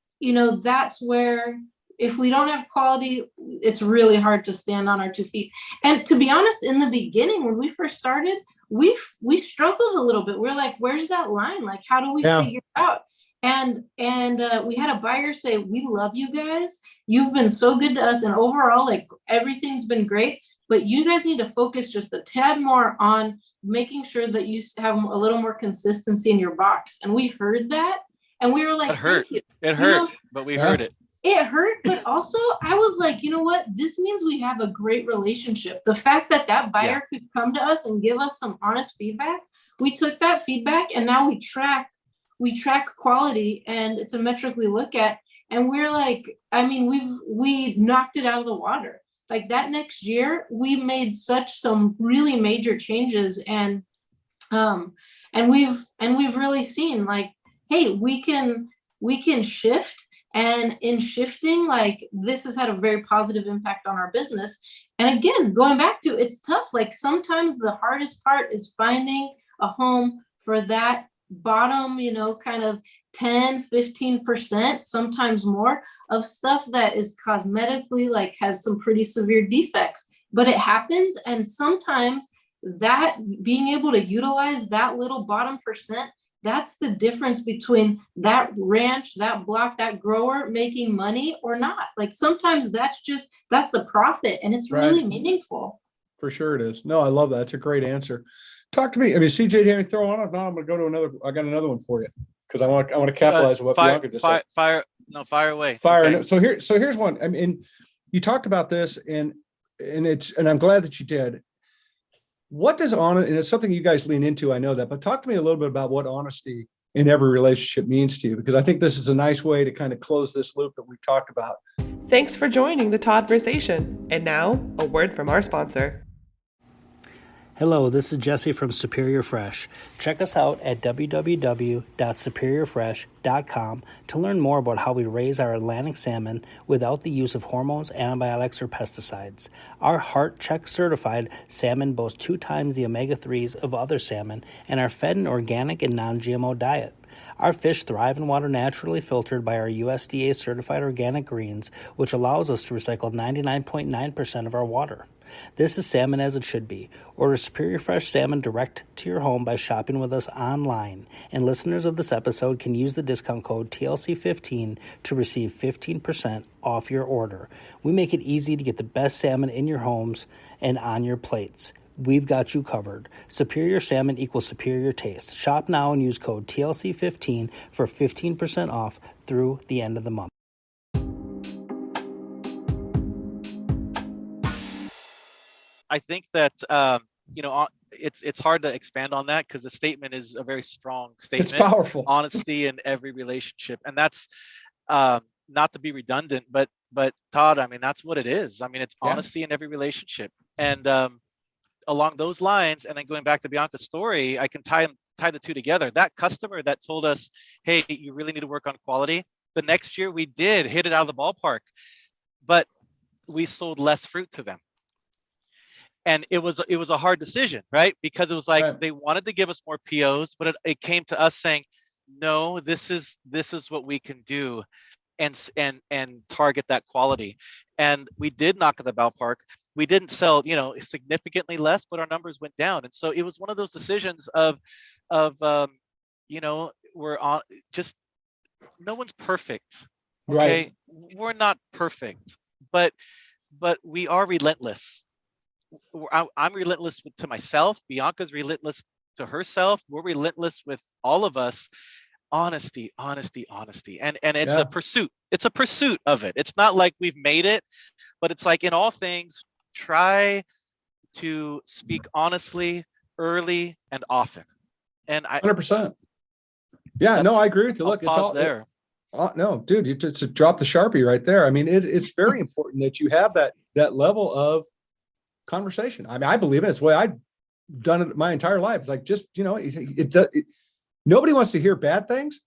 that's where, if we don't have quality, it's really hard to stand on our 2 feet. And to be honest, in the beginning, when we first started, we struggled a little bit. We're like, where's that line? Like, how do we figure it out? And we had a buyer say, we love you guys. You've been so good to us. And overall, like, everything's been great. but you guys need to focus just a tad more on making sure that you have a little more consistency in your box. And we heard that, and we were like, It hurt. thank you. It hurt, but we heard it. It hurt, but also I was like, you know what? This means we have a great relationship. The fact that buyer could come to us and give us some honest feedback, we took that feedback and now we track quality, and it's a metric we look at. And we're like, I mean, we knocked it out of the water. Like that next year, we made some really major changes, and we've really seen like, hey, we can shift. And in shifting, like this has had a very positive impact on our business. And again, going back to, it's tough. Like sometimes the hardest part is finding a home for that bottom, kind of 10, 15%, sometimes more, of stuff that is cosmetically like has some pretty severe defects. But it happens. And sometimes that being able to utilize that little bottom percent, that's the difference between that ranch, that block, that grower making money or not. Like sometimes that's the profit, and it's really meaningful. For sure it is. No, I love that. It's a great answer. Talk to me. I mean, CJ, do you have any throw on it? No, I'm going to go to another. I got another one for you because I want to capitalize on what Bianca just said. Fire away. Fire. Okay. So here's one. I mean, you talked about this, and I'm glad that you did. What does honesty, and it's something you guys lean into, I know that, but talk to me a little bit about what honesty in every relationship means to you, because I think this is a nice way to kind of close this loop that we've talked about. Thanks for joining the Todd-versation. And now, a word from our sponsor. Hello, this is Jesse from Superior Fresh. Check us out at www.superiorfresh.com to learn more about how we raise our Atlantic salmon without the use of hormones, antibiotics, or pesticides. Our Heart Check certified salmon boast 2 times the omega-3s of other salmon and are fed an organic and non-GMO diet. Our fish thrive in water naturally filtered by our USDA certified organic greens, which allows us to recycle 99.9% of our water. This is salmon as it should be. Order Superior Fresh salmon direct to your home by shopping with us online. And listeners of this episode can use the discount code TLC15 to receive 15% off your order. We make it easy to get the best salmon in your homes and on your plates. We've got you covered. Superior salmon equals superior taste. Shop now and use code TLC15 for 15% off through the end of the month. I think that it's hard to expand on that because the statement is a very strong statement. It's powerful. Honesty in every relationship, and that's not to be redundant, but Todd, I mean that's what it is. I mean it's honesty in every relationship, and along those lines, and then going back to Bianca's story, I can tie the two together. That customer that told us, "Hey, you really need to work on quality." The next year we did hit it out of the ballpark, but we sold less fruit to them. And it was a hard decision, right? Because it was like they wanted to give us more POs, but it came to us saying, no, this is what we can do, and target that quality. And we did knock at the ballpark. We didn't sell, significantly less, but our numbers went down. And so it was one of those decisions of we're on, just no one's perfect. Okay, we're not perfect, but we are relentless. I'm relentless to myself. Bianca's relentless to herself. We're relentless with all of us. Honesty. And it's a pursuit. It's a pursuit of it. It's not like we've made it, but it's like in all things, try to speak honestly, early and often. And 100%. Yeah, no, I agree with you. Look, it's all there. No, dude, it's a drop the Sharpie right there. I mean, it's very important that you have that level of conversation. I mean, I believe it. It's the way I've done it my entire life. It's like, just, nobody wants to hear bad things,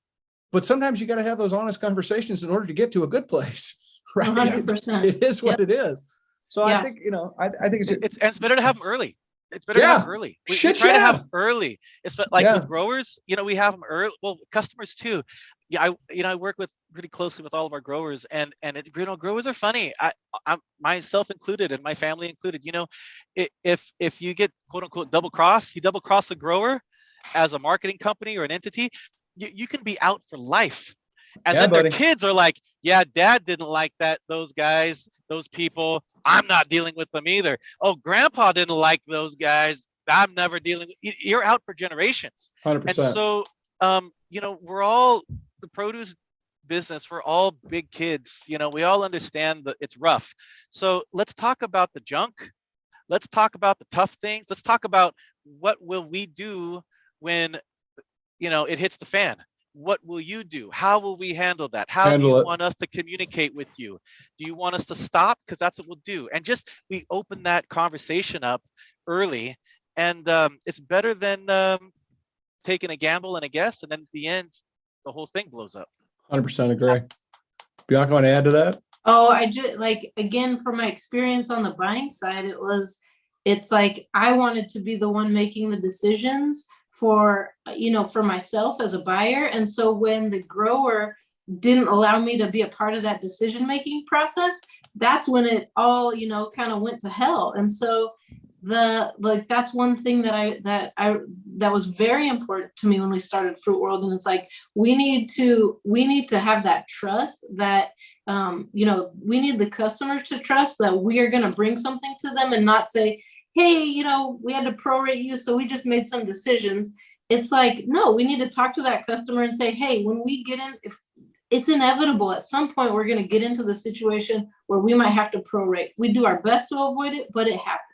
but sometimes you got to have those honest conversations in order to get to a good place. Right. 100%. It is what it is. So I think, I think it's better to have them early. It's better to have them early. We try to have them early. It's like with growers, we have them early. Well, customers too. Yeah, I work with pretty closely with all of our growers, and growers are funny. I myself included, and my family included. If you get quote unquote double cross a grower as a marketing company or an entity, you can be out for life. And then their kids are like, yeah, dad didn't like that, those guys, those people, I'm not dealing with them either. Oh, grandpa didn't like those guys. I'm never dealing with. You're out for generations. 100%. And so, we're all the produce business. We're all big kids. We all understand that it's rough. So let's talk about the junk. Let's talk about the tough things. Let's talk about what will we do when, it hits the fan. What will you do? How will we handle that? How do you want us to communicate with you? Do you want us to stop? Because that's what we'll do. And just we open that conversation up early, and it's better than taking a gamble and a guess, and then at the end, the whole thing blows up. 100% agree. Bianca, want to add to that? Oh, I just again, from my experience on the buying side, it's like I wanted to be the one making the decisions for myself as a buyer. And so when the grower didn't allow me to be a part of that decision-making process, that's when it all, kind of went to hell. And so that's one thing that was very important to me when we started Fruit World. And it's like, we need to have that trust that, we need the customers to trust that we are going to bring something to them and not say, hey, we had to prorate you, so we just made some decisions. It's like, no, we need to talk to that customer and say, hey, when we get in, if it's inevitable, at some point, we're going to get into the situation where we might have to prorate. We do our best to avoid it, but it happens.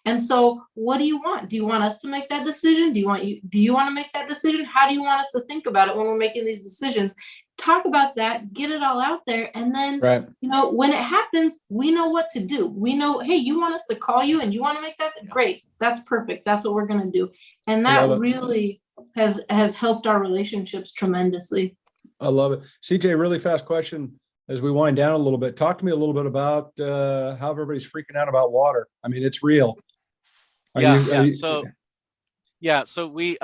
And so what do you want? Do you want us to make that decision? Do you want to make that decision? How do you want us to think about it when we're making these decisions? Talk about that, get it all out there. And then, when it happens, we know what to do. We know, hey, you want us to call you and you want to make that? Great. That's perfect. That's what we're going to do. And that really has helped our relationships tremendously. I love it. CJ, really fast question as we wind down a little bit. Talk to me a little bit about how everybody's freaking out about water. I mean, it's real. So we,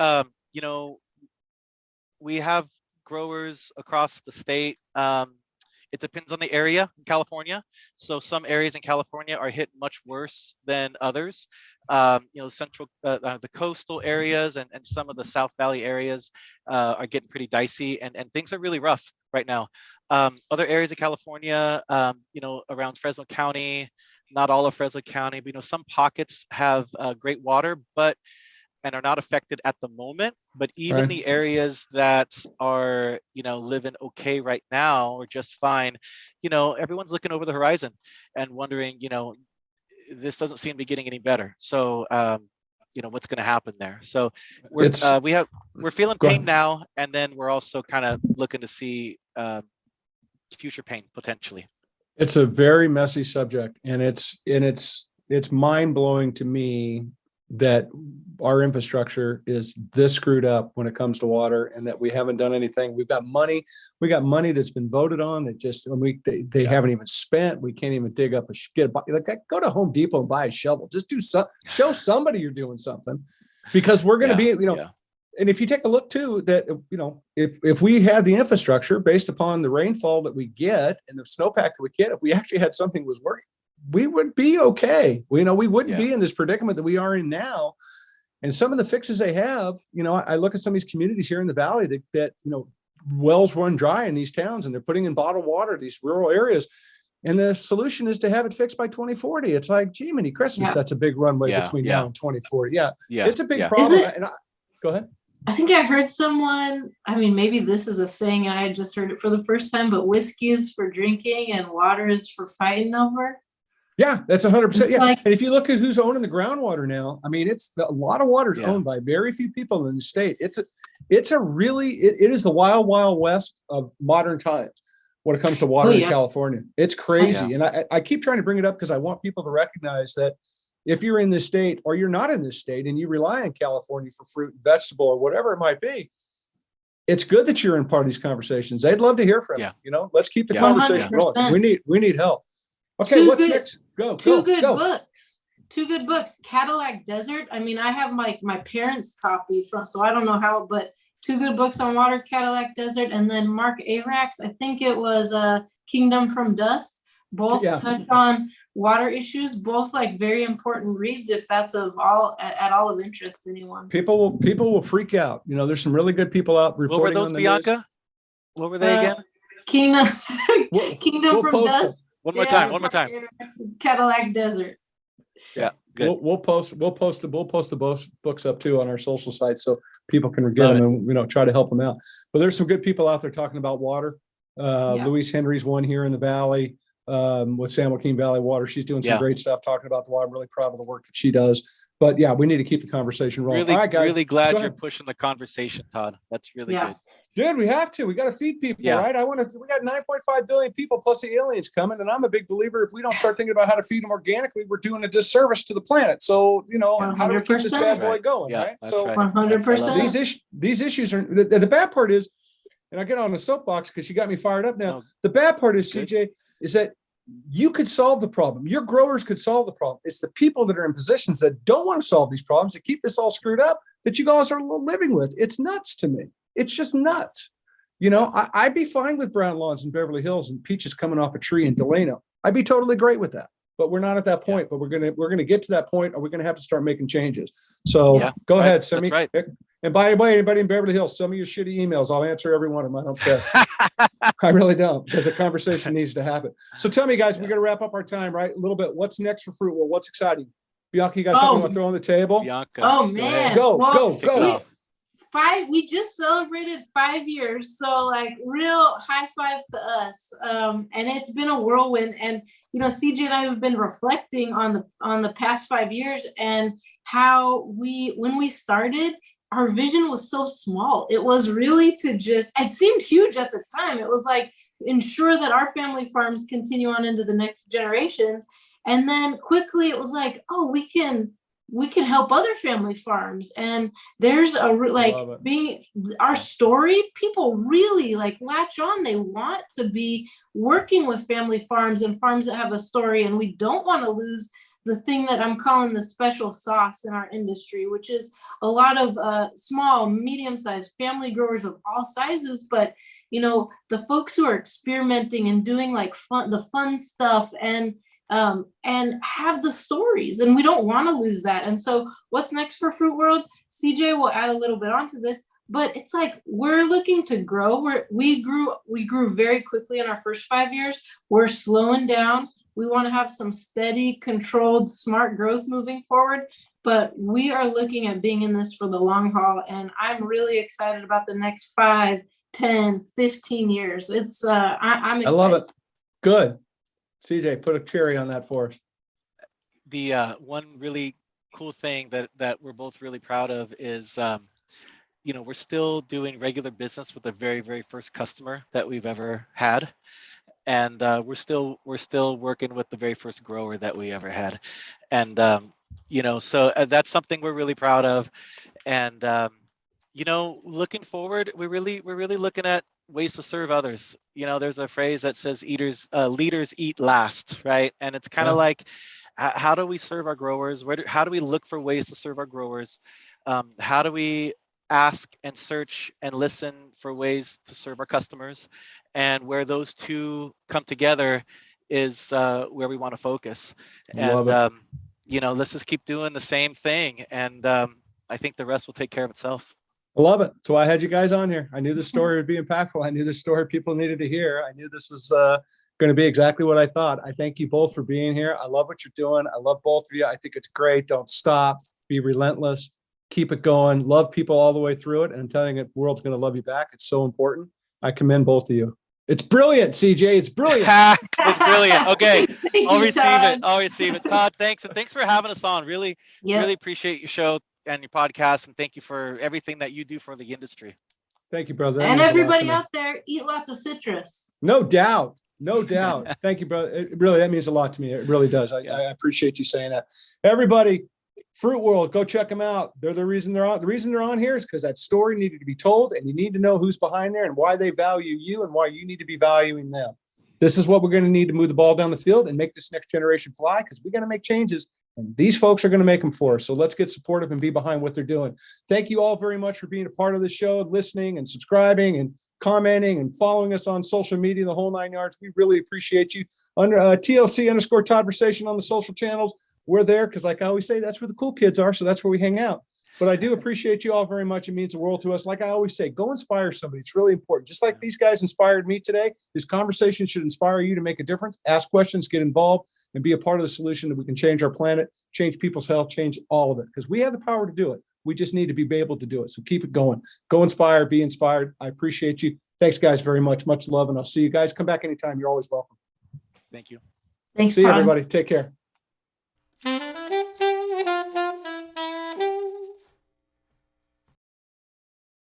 we have growers across the state. It depends on the area in California. So some areas in California are hit much worse than others. Central, the coastal areas and some of the South Valley areas are getting pretty dicey, and things are really rough right now. Other areas of California, around Fresno County, not all of Fresno County, but some pockets have great water, and are not affected at the moment. But even the areas that are, living okay right now or just fine, everyone's looking over the horizon and wondering, this doesn't seem to be getting any better. So, what's going to happen there? So we're feeling pain now, and then we're also kind of looking to see future pain potentially. It's a very messy subject, and it's mind blowing to me that our infrastructure is this screwed up when it comes to water, and that we haven't done anything. We've got money. We got money that's been voted on that just they haven't even spent. We can't even dig up go to Home Depot and buy a shovel. Just do show somebody you're doing something, because we're going to be, and if you take a look too, that, if we had the infrastructure based upon the rainfall that we get and the snowpack that we get, if we actually had something that was working, we would be okay. We wouldn't be in this predicament that we are in now. And some of the fixes they have, I look at some of these communities here in the valley that wells run dry in these towns, and they're putting in bottled water, these rural areas. And the solution is to have it fixed by 2040. It's like, gee, many Christmas, that's a big runway between now and 2040. It's a big problem. Go ahead. I think I heard someone, maybe this is a saying, and I had just heard it for the first time, but whiskey is for drinking and water is for fighting over. Yeah, that's 100%. Yeah. And if you look at who's owning the groundwater now, it's a lot of water is owned by very few people in the state. It is the wild, wild west of modern times when it comes to water in California. It's crazy. And I keep trying to bring it up because I want people to recognize that if you're in this state or you're not in this state and you rely on California for fruit and vegetable or whatever it might be, it's good that you're in part of these conversations. They'd love to hear from you. Let's keep the conversation going. We need help. Okay, what's next? Two good books. Cadillac Desert. I have my parents' copy so I don't know how, but two good books on water, Cadillac Desert, and then Mark Avrax, I think it was Kingdom from Dust. Both touch on water issues, both very important reads if that's at all of interest to anyone. People will freak out. There's some really good people out reporting. What were those, Bianca? What were they again? Kingdom from Dust. One more time. One more time. Cadillac Desert. Yeah. Good. We'll post the books up too on our social sites so people can get them and try to help them out. But there's some good people out there talking about water. Louise Henry's one here in the Valley with San Joaquin Valley Water. She's doing some great stuff talking about the water. I'm really proud of the work that she does. But yeah, we need to keep the conversation rolling. Really, all right, guys, really glad you're pushing the conversation, Todd. That's really good. Dude, we have to. We got to feed people, right? We got 9.5 billion people plus the aliens coming. And I'm a big believer if we don't start thinking about how to feed them organically, we're doing a disservice to the planet. So, how do we keep this bad boy going, right? So 100%. These issues are, the bad part is, and I get on the soapbox because you got me fired up now. The bad part is, CJ, is that you could solve the problem. Your growers could solve the problem. It's the people that are in positions that don't want to solve these problems, that keep this all screwed up, that you guys are living with. It's nuts to me. It's just nuts. I'd be fine with brown lawns in Beverly Hills and peaches coming off a tree in Delano. I'd be totally great with that. But we're not at that point. But we're gonna get to that point, or we're gonna have to start making changes. So go ahead, send me. Right. And by the way, anybody in Beverly Hills, send me your shitty emails. I'll answer every one of them. I don't care. I really don't, because the conversation needs to happen. So tell me, guys, we're gonna wrap up our time, right? A little bit. What's next for Fruit World? What's exciting? Bianca, you got something you want to throw on the table? Bianca. Oh man. Go. We just celebrated 5 years, so like real high fives to us. And it's been a whirlwind. And CJ and I have been reflecting on the past 5 years and how when we started, our vision was so small. It was really it seemed huge at the time. It was like ensure that our family farms continue on into the next generations. And then quickly it was like, oh, we can help other family farms. And there's being our story, people really latch on. They want to be working with family farms and farms that have a story. And we don't want to lose the thing that I'm calling the special sauce in our industry, which is a lot of small, medium-sized family growers of all sizes. But, the folks who are experimenting and doing the fun stuff and have the stories, and we don't want to lose that. And so what's next for Fruit World? CJ will add a little bit onto this, but it's we're looking to grow. We grew very quickly in our first 5 years. We're slowing down. We want to have some steady, controlled, smart growth moving forward, but we are looking at being in this for the long haul. And I'm really excited about the next 5, 10, 15 years. It's I'm excited. I love it. Good. CJ, put a cherry on that for us. The one really cool thing that we're both really proud of is, we're still doing regular business with the very, very first customer that we've ever had. And we're still working with the very first grower that we ever had. And, so that's something we're really proud of. And, looking forward, we're really looking at ways to serve others. There's a phrase that says leaders eat last, right? And it's kind of like, how do we serve our growers? How do we look for ways to serve our growers? How do we ask and search and listen for ways to serve our customers? And where those two come together is where we want to focus. And, let's just keep doing the same thing. And I think the rest will take care of itself. I love it. So I had you guys on here. I knew the story would be impactful. I knew the story people needed to hear. I knew this was going to be exactly what I thought. I thank you both for being here. I love what you're doing. I love both of you. I think it's great. Don't stop. Be relentless. Keep it going. Love people all the way through it. And I'm telling you, the world's going to love you back. It's so important. I commend both of you. It's brilliant, CJ. It's brilliant. It's brilliant. Okay. I'll receive it. Todd, thanks. And thanks for having us on. Really appreciate your show and your podcast. And thank you for everything that you do for the industry. Thank you, brother. And everybody out there, eat lots of citrus. No doubt. Thank you, brother. That means a lot to me. It really does. I appreciate you saying that. Everybody, Fruit World, go check them out. They're the reason they're on. The reason they're on here is because that story needed to be told, and you need to know who's behind there and why they value you and why you need to be valuing them. This is what we're going to need to move the ball down the field and make this next generation fly, because we're going to make changes, and these folks are going to make them for us. So let's get supportive and be behind what they're doing. Thank you all very much for being a part of the show, listening and subscribing and commenting and following us on social media, the whole 9 yards. We really appreciate you. Under TLC _ Todd-versation on the social channels. We're there because, like I always say, that's where the cool kids are. So that's where we hang out. But I do appreciate you all very much. It means the world to us. Like I always say, go inspire somebody. It's really important. Just like these guys inspired me today, this conversation should inspire you to make a difference, ask questions, get involved, and be a part of the solution that we can change our planet, change people's health, change all of it. Because we have the power to do it. We just need to be able to do it. So keep it going. Go inspire, be inspired. I appreciate you. Thanks, guys, very much. Much love. And I'll see you guys. Come back anytime. You're always welcome. Thank you. Thanks, See you, Todd. everybody. Take care.